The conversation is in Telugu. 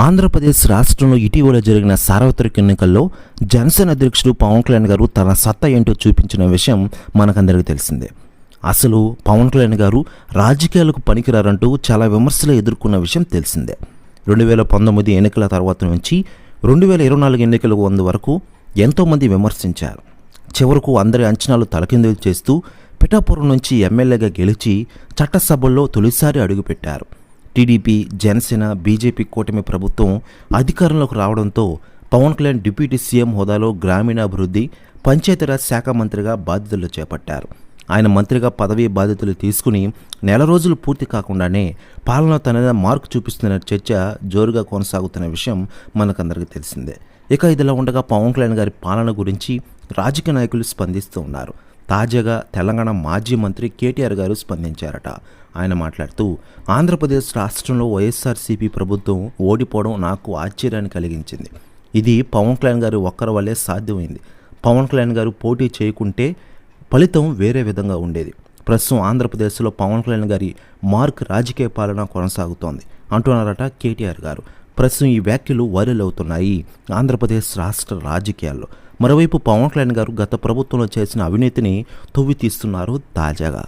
ఆంధ్రప్రదేశ్ రాష్ట్రంలో ఇటీవల జరిగిన సార్వత్రిక ఎన్నికల్లో జనసేన అధ్యక్షుడు పవన్ కళ్యాణ్ గారు తన సత్తా ఏంటో చూపించిన విషయం మనకందరికీ తెలిసిందే. అసలు పవన్ కళ్యాణ్ గారు రాజకీయాలకు పనికిరారంటూ చాలా విమర్శలు ఎదుర్కొన్న విషయం తెలిసిందే. 2019 ఎన్నికల తర్వాత నుంచి 2024 ఎన్నికలకు వరకు ఎంతోమంది విమర్శించారు. చివరకు అందరి అంచనాలు తలకిందులు చేస్తూ పిఠాపురం నుంచి ఎమ్మెల్యేగా గెలిచి చట్టసభల్లో తొలిసారి అడుగుపెట్టారు. టీడీపీ, జనసేన, బీజేపీ కూటమి ప్రభుత్వం అధికారంలోకి రావడంతో పవన్ కళ్యాణ్ డిప్యూటీ సీఎం హోదాలో గ్రామీణాభివృద్ధి, పంచాయతీరాజ్ శాఖ మంత్రిగా బాధ్యతలు చేపట్టారు. ఆయన మంత్రిగా పదవీ బాధ్యతలు తీసుకుని నెల రోజులు పూర్తి కాకుండానే పాలన తనదే మార్కు చూపిస్తున్న చర్చ జోరుగా కొనసాగుతున్న విషయం మనకందరికీ తెలిసిందే. ఇక ఇదిలా ఉండగా పవన్ కళ్యాణ్ గారి పాలన గురించి రాజకీయ నాయకులు స్పందిస్తూ ఉన్నారు. తాజాగా తెలంగాణ మాజీ మంత్రి కేటీఆర్ గారు స్పందించారట. ఆయన మాట్లాడుతూ, ఆంధ్రప్రదేశ్ రాష్ట్రంలో వైఎస్ఆర్సీపీ ప్రభుత్వం ఓడిపోవడం నాకు ఆశ్చర్యాన్ని కలిగించింది. ఇది పవన్ కళ్యాణ్ గారు ఒక్కరి వల్లే సాధ్యమైంది. పవన్ కళ్యాణ్ గారు పోటీ చేయకుంటే ఫలితం వేరే విధంగా ఉండేది. ప్రస్తుతం ఆంధ్రప్రదేశ్లో పవన్ కళ్యాణ్ గారి మార్క్ రాజకీయ పాలన కొనసాగుతోంది అంటున్నారట కేటీఆర్ గారు. ప్రస్తుతం ఈ వ్యాఖ్యలు వైరల్ అవుతున్నాయి ఆంధ్రప్రదేశ్ రాష్ట్ర రాజకీయాల్లో. మరోవైపు పవన్ కళ్యాణ్ గారు గత ప్రభుత్వంలో చేసిన అవినీతిని తవ్వి తీస్తున్నారు తాజాగా.